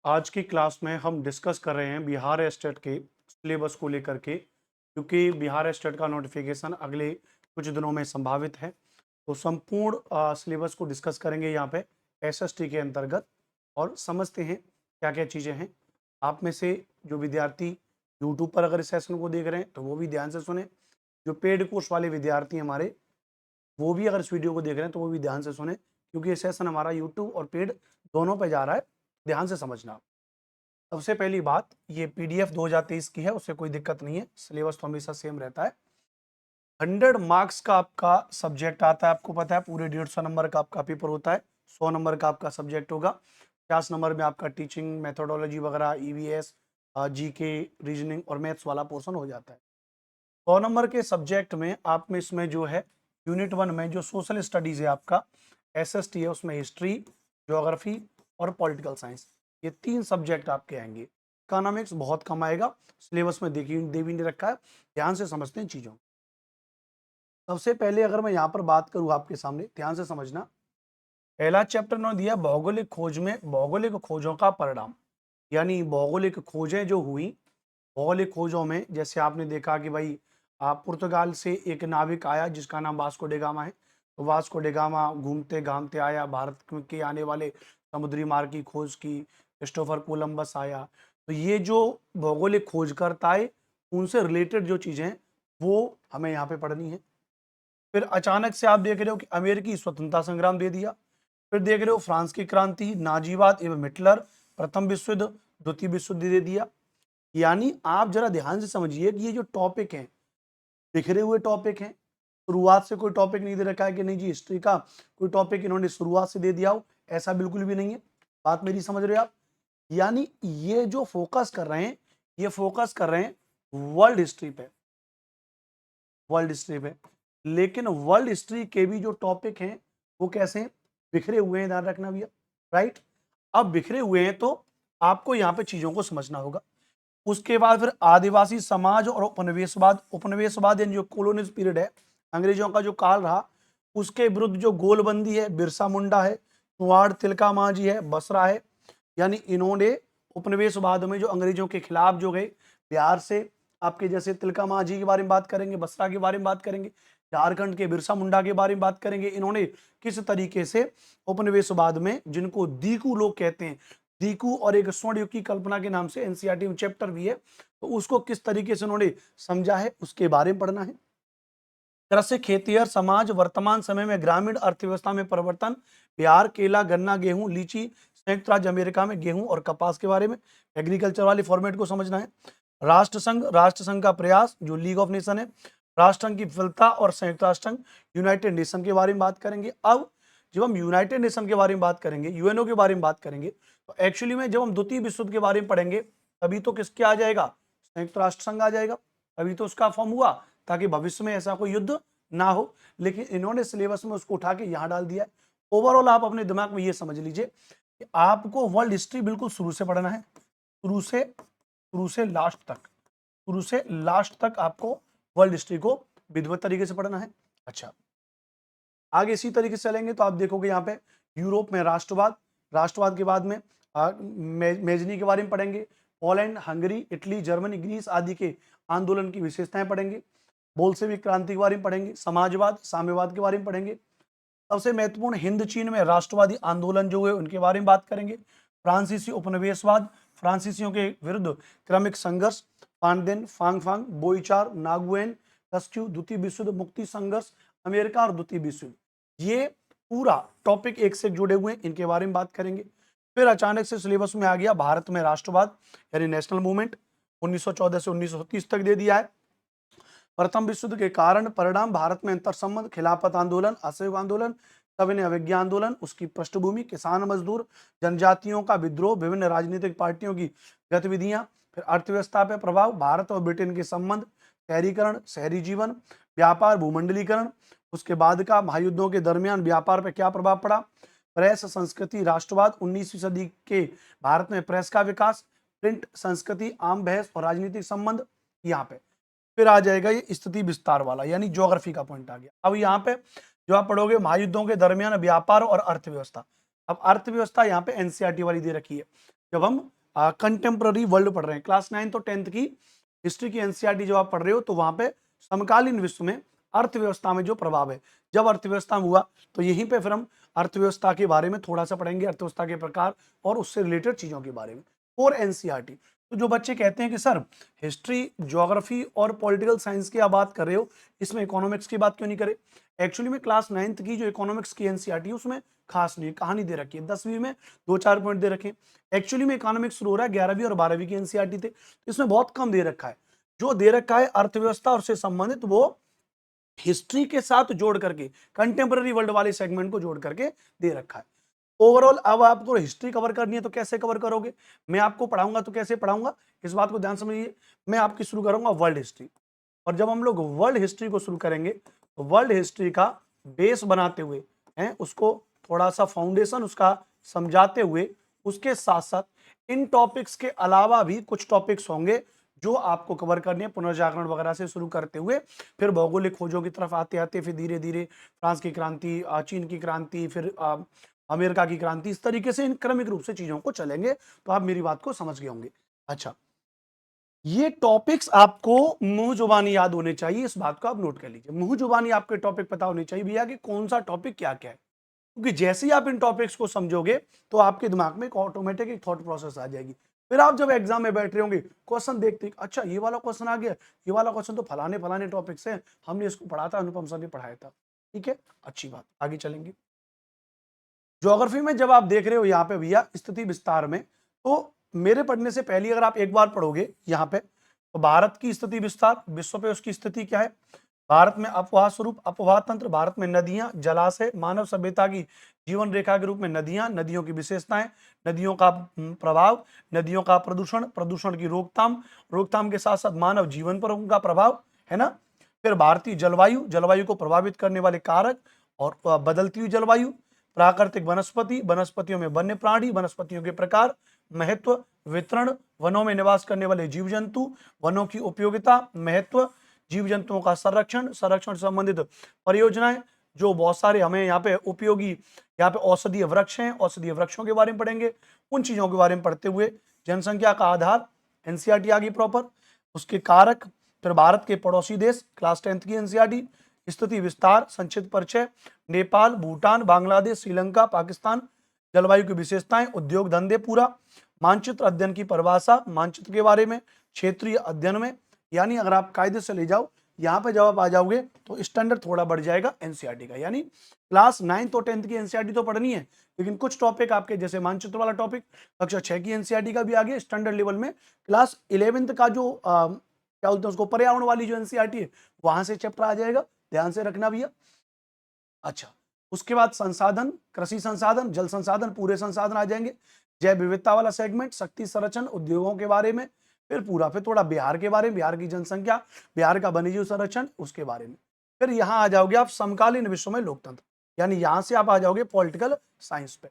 आज की क्लास में हम डिस्कस कर रहे हैं बिहार स्टेट के सिलेबस को लेकर के, क्योंकि बिहार स्टेट का नोटिफिकेशन अगले कुछ दिनों में संभावित है। तो संपूर्ण सिलेबस को डिस्कस करेंगे यहाँ पे एसएसटी के अंतर्गत और समझते हैं क्या क्या चीज़ें हैं। आप में से जो विद्यार्थी यूट्यूब पर अगर इस सेशन को देख रहे हैं तो वो भी ध्यान से सुने। जो पेड कोर्स वाले विद्यार्थी हमारे, वो भी अगर इस वीडियो को देख रहे हैं तो वो भी ध्यान से सुने, क्योंकि ये सेशन हमारा यूट्यूब और पेड दोनों पे जा रहा है। ध्यान से समझना। सबसे पहली बात, ये पीडीएफ 2023 की है, उससे कोई दिक्कत नहीं है, सिलेबस तो हमेशा सेम रहता है। 100 मार्क्स का आपका सब्जेक्ट आता है, आपको पता है पूरे 150 नंबर का आपका पेपर होता है। 100 नंबर का आपका सब्जेक्ट होगा। 50 नंबर में आपका टीचिंग मेथोडोलॉजी वगैरह, ईवीएस, जीके, रीजनिंग और मैथ्स वाला पोर्शन हो जाता है। 100 नंबर के सब्जेक्ट में आप में इसमें जो है यूनिट 1 में जो सोशल स्टडीज है आपका एसएसटी है, उसमें हिस्ट्री, ज्योग्राफी और पॉलिटिकल साइंस, ये 3 सब्जेक्ट आपके आएंगे। इकोनॉमिक्स बहुत कम आएगा, सिलेबस में देखिए दे भी नहीं रखा है। ध्यान से समझते हैं चीजों। सबसे पहले अगर मैं यहाँ पर बात करूँ आपके सामने, ध्यान से समझना। पहला चैप्टर उन्होंने दिया भौगोलिक खोज में भौगोलिक खोजों का परिणाम, यानी भौगोलिक खोजें जो हुई। भौगोलिक खोजों में जैसे आपने देखा कि भाई पुर्तगाल से एक नाविक आया जिसका नाम वास्को डे गामा है। तो वास्को डे गामा घूमते घामते आया, भारत के आने वाले समुद्री मार्ग की खोज की। क्रिस्टोफर कोलंबस आया। तो ये जो भौगोलिक खोजकर्ता है, उनसे रिलेटेड जो चीजें हैं वो हमें यहाँ पे पढ़नी है। फिर अचानक से आप देख रहे हो कि अमेरिकी स्वतंत्रता संग्राम दे दिया। फिर देख रहे हो फ्रांस की क्रांति, नाजीवाद एवं हिटलर, प्रथम विश्व युद्ध, द्वितीय विश्व युद्ध दे दिया। यानी आप जरा ध्यान से समझिए कि ये जो टॉपिक हैं, बिखरे हुए टॉपिक हैं। शुरुआत से कोई टॉपिक नहीं दे रखा है कि नहीं जी हिस्ट्री का कोई टॉपिक इन्होंने शुरुआत से दे दिया हो, ऐसा बिल्कुल भी नहीं है। बात मेरी समझ रहे हो आप? यानी ये जो फोकस कर रहे हैं, ये फोकस कर रहे हैं वर्ल्ड हिस्ट्री पे, वर्ल्ड हिस्ट्री पे। लेकिन वर्ल्ड हिस्ट्री के भी जो टॉपिक हैं वो कैसे हैं? बिखरे हुए हैं, ध्यान रखना भैया। राइट। अब बिखरे हुए हैं तो आपको यहाँ पे चीजों को समझना होगा। उसके बाद फिर आदिवासी समाज और उपनिवेशवाद। उपनिवेशवाद यानी जो कॉलोनियल पीरियड है, अंग्रेजों का जो काल रहा, उसके विरुद्ध जो गोलबंदी है, बिरसा मुंडा है, कुंवार तिलका मांझी है, बसरा है। यानी इन्होंने उपनिवेशवाद में जो अंग्रेजों के खिलाफ जो गए, बिहार से आपके जैसे तिलका मांझी के बारे में बात करेंगे, बसरा के बारे में बात करेंगे, झारखंड के बिरसा मुंडा के बारे में बात करेंगे। इन्होंने किस तरीके से उपनिवेशवाद में, जिनको दीकू लोग कहते हैं, दीकू और एक स्वर्ण युग की कल्पना के नाम से एनसीईआरटी में चैप्टर भी है, तो उसको किस तरीके से उन्होंने समझा है उसके बारे में पढ़ना है। कृषि खेतिहर समाज, वर्तमान समय में ग्रामीण अर्थव्यवस्था में परिवर्तन, बिहार, केला, गन्ना, गेहूं, लीची, संयुक्त राज्य अमेरिका में गेहूं और कपास के बारे में एग्रीकल्चर वाले फॉर्मेट को समझना है। राष्ट्र संघ का प्रयास जो लीग ऑफ नेशन है, राष्ट्र संघ की विफलता और संयुक्त राष्ट्र संघ यूनाइटेड नेशन के बारे में बात करेंगे। अब जब हम यूनाइटेड नेशन के बारे में बात करेंगे, यूएनओ के बारे में बात करेंगे, तो एक्चुअली में जब हम द्वितीय विश्व युद्ध के बारे में पढ़ेंगे, तभी तो किसके आ जाएगा? संयुक्त राष्ट्र संघ आ जाएगा। तभी तो उसका फॉर्म हुआ, ताकि भविष्य में ऐसा कोई युद्ध ना हो। लेकिन इन्होंने सिलेबस में उसको उठा के यहां डाल दिया है। ओवरऑल आप अपने दिमाग में ये समझ लीजिए कि आपको वर्ल्ड हिस्ट्री बिल्कुल शुरू से पढ़ना है, शुरू से लास्ट तक, शुरू से लास्ट तक आपको वर्ल्ड हिस्ट्री को विधिवत तरीके से पढ़ना है। अच्छा, आगे इसी तरीके से चलेंगे तो आप देखोगे यहाँ पे यूरोप में राष्ट्रवाद, राष्ट्रवाद के बाद में मेजनी के बारे में पढ़ेंगे। Poland, Hungary, Italy, Germany, Greece आदि के आंदोलन की विशेषताएं पढ़ेंगे। बोल्शेविक क्रांति के बारे में पढ़ेंगे। समाजवाद, साम्यवाद के बारे में पढ़ेंगे। सबसे महत्वपूर्ण हिंद चीन में राष्ट्रवादी आंदोलन जो हुए उनके बारे में बात करेंगे। फ्रांसीसी उपनिवेशवाद, फ्रांसीसियों के विरुद्ध क्रमिक संघर्ष, पांडेन, फांगफांग, बोईचार, नागुएन, कस्क्यू, द्वितीय विश्व युद्ध, मुक्ति संघर्ष, अमेरिका और द्वितीय विश्व युद्ध, ये पूरा टॉपिक एक से जुड़े हुए हैं, इनके बारे में बात करेंगे। फिर अचानक से सिलेबस में आ गया भारत में राष्ट्रवाद यानी नेशनल मूवमेंट, 1914 से 1930 तक दे दिया है। प्रथम विश्व युद्ध के कारण परिणाम, भारत में अंतर संबंध, खिलाफत आंदोलन, असहयोग आंदोलन, सविनय अवज्ञा आंदोलन, उसकी पृष्ठभूमि, किसान मजदूर, जनजातियों का विद्रोह, विभिन्न राजनीतिक पार्टियों की गतिविधियां, फिर अर्थव्यवस्था पर प्रभाव, भारत और ब्रिटेन के संबंध, शहरीकरण, शहरी जीवन, व्यापार, भूमंडलीकरण, उसके बाद का महायुद्धों के दरमियान व्यापार पर क्या प्रभाव पड़ा, प्रेस संस्कृति, राष्ट्रवाद, 19वीं सदी के भारत में प्रेस का विकास, प्रिंट संस्कृति, आम बहस और राजनीतिक संबंध। यहाँ पे फिर आ जाएगा ये स्थिति विस्तार वाला, यानी ज्योग्राफी का पॉइंट आ गया। अब यहाँ पे जो आप पढ़ोगे महायुद्धों के दरमियान व्यापार और अर्थव्यवस्था। अब अर्थव्यवस्था यहाँ पे एनसीईआरटी वाली दे रखी है। जब हम कंटेम्प्ररी वर्ल्ड पढ़ रहे हैं, क्लास 9 और 10th की हिस्ट्री की एनसीईआरटी जब आप पढ़ रहे हो तो वहां पे समकालीन विश्व में अर्थव्यवस्था में जो प्रभाव है, जब अर्थव्यवस्था में हुआ तो यहीं पे फिर हम अर्थव्यवस्था के बारे में थोड़ा सा पढ़ेंगे, अर्थव्यवस्था के प्रकार और उससे रिलेटेड चीजों के बारे में और एनसीईआरटी। तो जो बच्चे कहते हैं कि सर हिस्ट्री, ज्योग्राफी और पॉलिटिकल साइंस की आप बात कर रहे हो, इसमें इकोनॉमिक्स की बात क्यों नहीं करे? एक्चुअली में क्लास 9th की जो इकोनॉमिक्स की एनसीईआरटी है उसमें खास नहीं, कहानी दे रखी है, 10वीं में 2-4 पॉइंट दे रखे हैं। एक्चुअली में इकोनॉमिक्स शुरू हो रहा है 11वीं और 12वीं की एनसीईआरटी थे, तो इसमें बहुत कम दे रखा है। जो दे रखा है अर्थव्यवस्था और से संबंधित वो हिस्ट्री के साथ जोड़ करके, कंटेम्पररी वर्ल्ड वाले सेगमेंट को जोड़ करके दे रखा है। ओवरऑल अब आपको हिस्ट्री कवर करनी है तो कैसे कवर करोगे? मैं आपको पढ़ाऊंगा तो कैसे पढ़ाऊंगा, इस बात को ध्यान समझिए। मैं आपकी शुरू करूंगा वर्ल्ड हिस्ट्री, और जब हम लोग वर्ल्ड हिस्ट्री को शुरू करेंगे तो वर्ल्ड हिस्ट्री का बेस बनाते हुए हैं, उसको थोड़ा सा फाउंडेशन उसका समझाते हुए, उसके साथ साथ इन टॉपिक्स के अलावा भी कुछ टॉपिक्स होंगे जो आपको कवर करने हैं, पुनर्जागरण वगैरह से शुरू करते हुए फिर भौगोलिक खोजों की तरफ आते आते फिर धीरे धीरे फ्रांस की क्रांति, चीन की क्रांति, फिर अमेरिका की क्रांति, इस तरीके से इन क्रमिक रूप से चीजों को चलेंगे। तो आप मेरी बात को समझ गए होंगे। अच्छा, ये टॉपिक्स आपको मुंह जुबानी याद होने चाहिए, इस बात को आप नोट कर लीजिए। मुंह जुबानी आपके टॉपिक पता होने चाहिए भैया कि कौन सा टॉपिक क्या क्या है, क्योंकि जैसे ही आप इन टॉपिक्स को समझोगे तो आपके दिमाग में एक ऑटोमेटिक एक थॉट प्रोसेस आ जाएगी। फिर आप जब एग्जाम में बैठ रहे होंगे, क्वेश्चन देखते अच्छा ये वाला क्वेश्चन आ गया, ये वाला क्वेश्चन तो फलाने फलाने टॉपिक से हमने इसको पढ़ा था, अनुपम सर ने पढ़ाया था। ठीक है, अच्छी बात, आगे चलेंगे। ज्योग्राफी में जब आप देख रहे हो यहाँ पे भैया स्थिति विस्तार में, तो मेरे पढ़ने से पहले अगर आप एक बार पढ़ोगे यहाँ पे, तो भारत की स्थिति विस्तार, विश्व पे उसकी स्थिति क्या है, भारत में अपवाह स्वरूप अपवाह तंत्र, भारत में नदियां, जलाशय, मानव सभ्यता की जीवन रेखा के रूप में नदियां, नदियों की विशेषताएं, नदियों का प्रभाव, नदियों का प्रदूषण, प्रदूषण की रोकथाम, रोकथाम के साथ साथ मानव जीवन पर उनका प्रभाव, है ना। फिर भारतीय जलवायु, जलवायु को प्रभावित करने वाले कारक और बदलती हुई जलवायु, प्राकृतिक वनस्पति, वनस्पतियों में वन्य प्राणी, वनस्पतियों के प्रकार, महत्व, वितरण, वनों में निवास करने वाले जीव जंतु, वनों की उपयोगिता, महत्व, जीव जंतुओं का संरक्षण, संरक्षण से संबंधित परियोजनाएं, जो बहुत सारे हमें यहाँ पे उपयोगी, यहाँ पे औषधीय वृक्ष हैं, औषधीय वृक्षों के बारे में पढ़ेंगे। उन चीजों के बारे में पढ़ते हुए जनसंख्या का आधार, एनसीईआरटी आ गई प्रॉपर, उसके कारक, फिर भारत के पड़ोसी देश, क्लास 10th की एनसीईआरटी, स्थिति विस्तार, संक्षिप्त परिचय, नेपाल, भूटान, बांग्लादेश, श्रीलंका, पाकिस्तान, जलवायु की विशेषताएं, उद्योग धंधे पूरा, मानचित्र अध्ययन की परिभाषा, मानचित्र के बारे में, क्षेत्रीय अध्ययन में, यानी अगर आप कायदे से ले जाओ, यहाँ पे जब आप आ जाओगे तो स्टैंडर्ड थोड़ा बढ़ जाएगा एनसीईआरटी का। यानी क्लास 9 और 10th की एनसीईआरटी तो पढ़नी है, लेकिन कुछ टॉपिक आपके जैसे मानचित्र वाला टॉपिक कक्षा 6 की एनसीईआरटी का भी आ गया स्टैंडर्ड लेवल में। क्लास 11th का जो क्या बोलते हैं उसको, पर्यावरण वाली जो एनसीईआरटी है, वहां से चैप्टर आ जाएगा, ध्यान से रखना भैया। अच्छा, उसके बाद संसाधन, कृषि संसाधन, जल संसाधन, पूरे संसाधन आ जाएंगे, जैव विविधता वाला सेगमेंट, शक्ति संरक्षण, उद्योगों के बारे में, फिर पूरा, फिर थोड़ा बिहार के बारे में, बिहार की जनसंख्या, बिहार का वन्यजीव संरक्षण, उसके बारे में। फिर यहाँ आ जाओगे आप समकालीन विश्व में लोकतंत्र, यानी यहाँ से आप आ जाओगे पॉलिटिकल साइंस पे।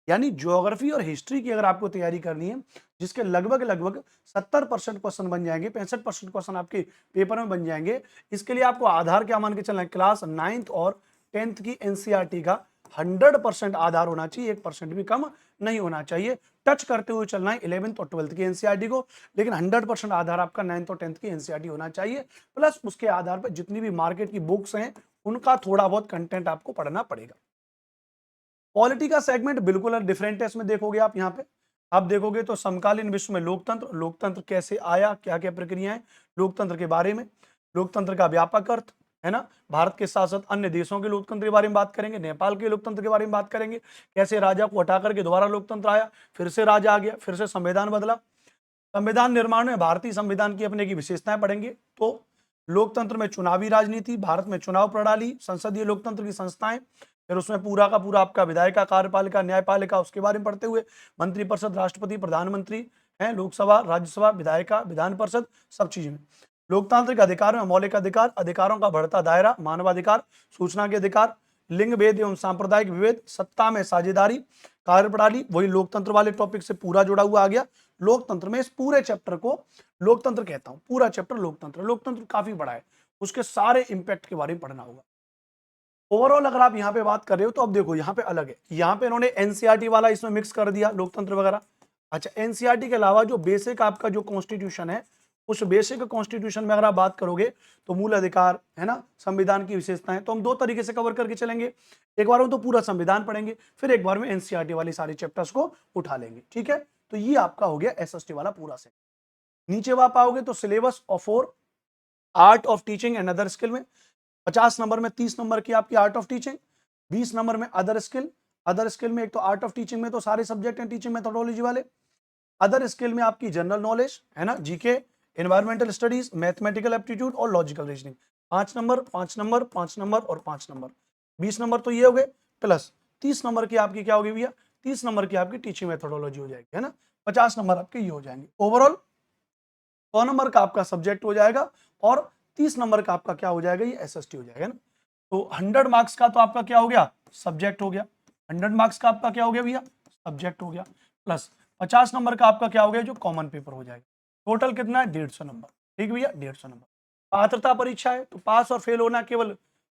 यानी ज्योग्राफी और हिस्ट्री की अगर आपको तैयारी करनी है, जिसके लगभग लगभग 70% क्वेश्चन बन जाएंगे, 65% क्वेश्चन आपके पेपर में बन जाएंगे, इसके लिए आपको आधार क्या मान के चलना है, क्लास 9th और 10th की एनसीईआरटी का 100% आधार होना चाहिए, 1% भी कम नहीं होना चाहिए। टच करते हुए चलना है 11th और 12th की एनसीईआरटी को, लेकिन 100% आधार आपका 9th और 10th की एनसीईआरटी होना चाहिए, प्लस उसके आधार पर जितनी भी मार्केट की बुक्स हैं उनका थोड़ा बहुत कंटेंट आपको पढ़ना पड़ेगा। पॉलिटी का सेगमेंट बिल्कुल डिफरेंट है, इसमें देखोगे आप यहाँ पे, आप देखोगे तो समकालीन विश्व में लोकतंत्र, लोकतंत्र कैसे आया, क्या क्या प्रक्रियाएं, लोकतंत्र के बारे में, लोकतंत्र का व्यापक अर्थ, है ना। भारत के साथ साथ अन्य देशों के लोकतंत्र के बारे में बात करेंगे, नेपाल के लोकतंत्र के बारे में बात करेंगे, कैसे राजा को हटा करके दोबारा लोकतंत्र आया, फिर से राजा आ गया, फिर से संविधान बदला, संविधान निर्माण में भारतीय संविधान की अपने की विशेषताएं पढ़ेंगे। तो लोकतंत्र में चुनावी राजनीति, भारत में चुनाव प्रणाली, संसदीय लोकतंत्र की संस्थाएं, फिर उसमें पूरा का पूरा आपका विधायिका, कार्यपालिका, न्यायपालिका, उसके बारे में पढ़ते हुए मंत्रिपरिषद, राष्ट्रपति, प्रधानमंत्री है, लोकसभा, राज्यसभा, विधायिका, विधान परिषद, सब चीजें में लोकतांत्रिक अधिकार में मौलिक अधिकार, अधिकारों का बढ़ता दायरा, मानवाधिकार, सूचना के अधिकार, लिंग भेद एवं सांप्रदायिक विभेद, सत्ता में साझेदारी, कार्यप्रणाली, वही लोकतंत्र वाले टॉपिक से पूरा जुड़ा हुआ आ गया। लोकतंत्र में इस पूरे चैप्टर को लोकतंत्र कहता हूं, पूरा चैप्टर लोकतंत्र, लोकतंत्र काफी बड़ा है, उसके सारे इंपैक्ट के बारे में पढ़ना होगा। ओवरऑल अगर आप यहाँ पे बात कर रहे हो तो अब देखो यहाँ पे अलग है, यहाँ पे इन्होंने एनसीईआरटी वाला इसमें मिक्स कर दिया लोकतंत्र वगैरह। अच्छा, एनसीईआरटी के अलावा जो बेसिक आपका जो कॉन्स्टिट्यूशन है, उस बेसिक कॉन्स्टिट्यूशन में अगर आप बात करोगे तो मूल अधिकार है ना, संविधान की विशेषताएं, तो हम दो तरीके से कवर करके चलेंगे। एक बार में तो पूरा संविधान पढ़ेंगे, फिर एक बार में एनसीईआरटी वाली सारी चैप्टर्स को उठा लेंगे, ठीक है। तो ये आपका हो गया एसएसटी वाला पूरा सेट। नीचे आप आओगे तो syllabus of for art of teaching and other skill में 50 नंबर में 30 नंबर की आपकी आर्ट ऑफ टीचिंग, 20 नंबर में अदर स्किल। अदर स्किल में एक तो आर्ट ऑफ टीचिंग में तो सारे सब्जेक्ट हैं टीचिंग मेथोडोलॉजी वाले। अदर स्किल में आपकी जनरल नॉलेज है ना, GK, environmental studies, mathematical aptitude और logical reasoning. 5 number 5 number 5 number और 5 नंबर, 20 नंबर तो ये हो गए, प्लस 30 नंबर की आपकी क्या होगी भैया, 30 नंबर की आपकी टीचिंग मेथोडोलॉजी हो जाएगी, है ना। 50 नंबर आपके ये हो जाएंगे। ओवरऑल 100 नंबर का आपका सब्जेक्ट हो जाएगा और 30 नंबर का आपका क्या हो जाएगा, ये एसएसटी हो जाएगा ना। तो 100 मार्क्स का तो आपका क्या हो गया, सब्जेक्ट हो गया। 100 मार्क्स का आपका क्या हो गया भैया, सब्जेक्ट हो गया, प्लस 50 नंबर का आपका क्या हो गया, जो कॉमन पेपर हो जाएगा। टोटल कितना है, 150 नंबर, ठीक भैया, 150 नंबर। पात्रता परीक्षा है तो पास और फेल होना केवल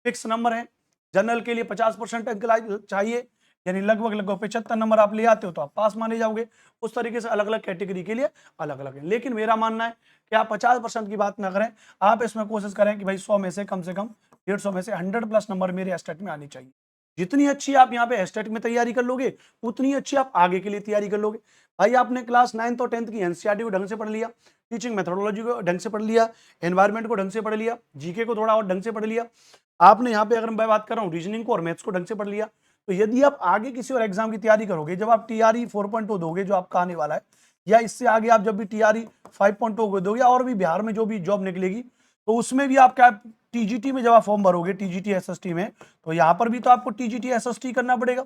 फिक्स नंबर है। जनरल के लिए 50% अंक चाहिए, यानी लगभग लगभग 75 नंबर आप ले आते हो तो आप पास माने जाओगे। उस तरीके से अलग अलग कैटेगरी के लिए अलग अलग है, लेकिन मेरा मानना है कि आप 50% की बात ना करें, आप इसमें कोशिश करें कि भाई 100 में से कम 150 में से 100+ नंबर मेरे एस्टेट में आनी चाहिए। जितनी अच्छी आप यहाँ पे एस्टेट में तैयारी कर लोगे, उतनी अच्छी आप आगे के लिए तैयारी कर लोगे। भाई आपने क्लास 9th और 10th की एनसीईआरटी को ढंग से पढ़ लिया, टीचिंग मेथोडोलॉजी को ढंग से पढ़ लिया, एनवायरमेंट को ढंग से पढ़ लिया, जीके को थोड़ा और ढंग से पढ़ लिया, आपने यहाँ पे अगर मैं बात कर रहा हूँ रीजनिंग को और मैथ्स को ढंग से पढ़ लिया, तो यदि आप आगे किसी और एग्जाम की तैयारी करोगे, जब आप टीआरई 4.0 दोगे जो आपका आने वाला है, या इससे आगे आप जब भी टीआरई 5.0 को दोगे, और भी बिहार में जो भी जॉब निकलेगी, तो उसमें भी आप क्या टीजीटी में जब आप फॉर्म भरोगे, टीजीटी एसएसटी में, तो यहाँ पर भी तो आपको टीजीटी एसएसटी करना पड़ेगा।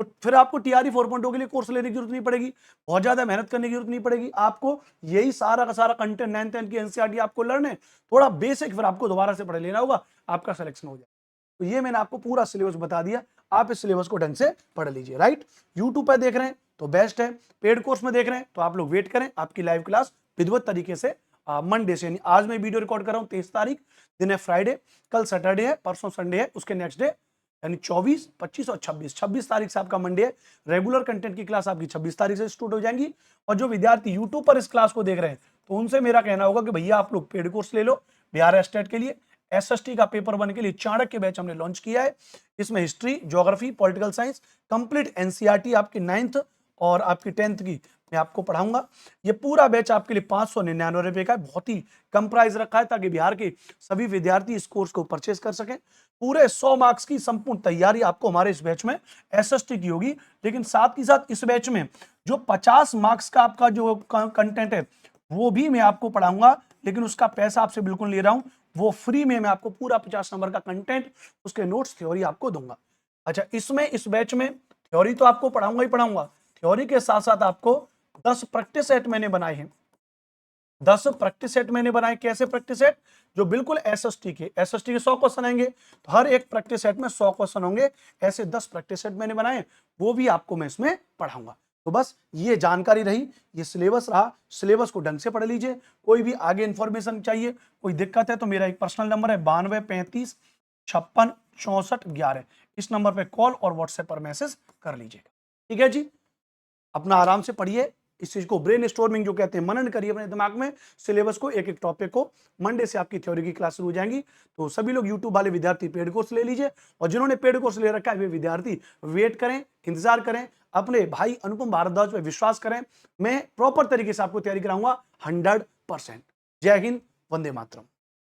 तो फिर आपको टीआरई 4.0 के लिए कोर्स लेने की जरूरत नहीं पड़ेगी, बहुत ज्यादा मेहनत करने की जरूरत नहीं पड़ेगी आपको। यही सारा का सारा कंटेंट 9th 10th की एनसीईआरटी आपको लर्न है, थोड़ा बेसिक फिर आपको दोबारा से पढ़ लेना होगा, आपका सिलेक्शन हो जाए। तो ये मैंने आपको पूरा सिलेबस बता दिया, आप इस सिलेबस को ढंग से पढ़ लीजिए। राइट, यूट्यूब पर देख रहे हैं तो बेस्ट है, पेड कोर्स में देख रहे हैं तो आप लोग वेट करें, आपकी लाइव क्लास विधिवत तरीके से मंडे से, यानी आज मैं वीडियो रिकॉर्ड कर रहा हूँ 23 तारीख, दिन है फ्राइडे, कल सैटरडे है, परसों संडे है, उसके नेक्स्ट डे यानी 24, 25 और 26 तारीख से आपका मंडे है। रेगुलर कंटेंट की क्लास आपकी 26 तारीख से स्टार्ट हो जाएंगी। और जो विद्यार्थी यूट्यूब पर इस क्लास को देख रहे हैं तो उनसे मेरा कहना होगा कि भैया आप लोग पेड कोर्स ले लो बिहार स्टेट के लिए। एसएसटी का पेपर 1 के लिए चाणक्य बैच हमने लॉन्च किया है। इसमें history, geography, political science, complete NCERT आपकी 9th और आपकी 10th की मैं आपको पढ़ाऊंगा। ये पूरा बैच आपके लिए 599 रुपए का है, बहुत ही कम प्राइस रखा है ताकि बिहार के सभी विद्यार्थी इस कोर्स को परचेस कर सकें। पूरे 100 मार्क्स की संपूर्ण तैयारी आपको हमारे इस बैच में एसएसटी की होगी, लेकिन साथ ही साथ इस बैच में जो 50 मार्क्स का आपका जो कंटेंट है वो भी मैं आपको पढ़ाऊंगा, लेकिन उसका पैसा आपसे बिल्कुल ले रहा हूं, वो फ्री में मैं आपको पूरा 50 नंबर का कंटेंट, उसके नोट्स, थ्योरी आपको दूंगा। अच्छा, इसमें इस बैच में थ्योरी तो आपको पढ़ाऊंगा ही पढ़ाऊंगा, थ्योरी के साथ साथ आपको 10 प्रैक्टिस सेट मैंने बनाए हैं। 10 प्रैक्टिस सेट मैंने बनाए, कैसे प्रैक्टिस सेट, जो बिल्कुल एसएसटी के 100 क्वेश्चन आएंगे, तो हर एक प्रैक्टिस सेट में 100 क्वेश्चन होंगे। ऐसे 10 प्रैक्टिस सेट मैंने बनाए, वो भी आपको मैं इसमें पढ़ाऊंगा। तो बस ये जानकारी रही, ये सिलेबस रहा, सिलेबस को ढंग से पढ़ लीजिए। कोई भी आगे इंफॉर्मेशन चाहिए, कोई दिक्कत है तो मेरा एक पर्सनल नंबर है 92 35 56 64 11, इस नंबर पे कॉल और व्हाट्सएप पर मैसेज कर लीजिएगा। ठीक है जी, अपना आराम से पढ़िए, इस चीज को ब्रेन स्टॉर्मिंग जो कहते हैं, मनन करिए अपने दिमाग में, सिलेबस को, एक एक टॉपिक को। मंडे से आपकी थ्योरी की क्लास शुरू हो जाएंगी। तो सभी लोग यूट्यूब वाले विद्यार्थी पेड कोर्स ले लीजिए, और जिन्होंने पेड कोर्स ले रखा है वे विद्यार्थी वेट करें, इंतजार करें, अपने भाई अनुपम भारद्वाज पर विश्वास करें। मैं प्रॉपर तरीके से आपको तैयारी कराऊंगा 100%। जय हिंद, वंदे मातरम।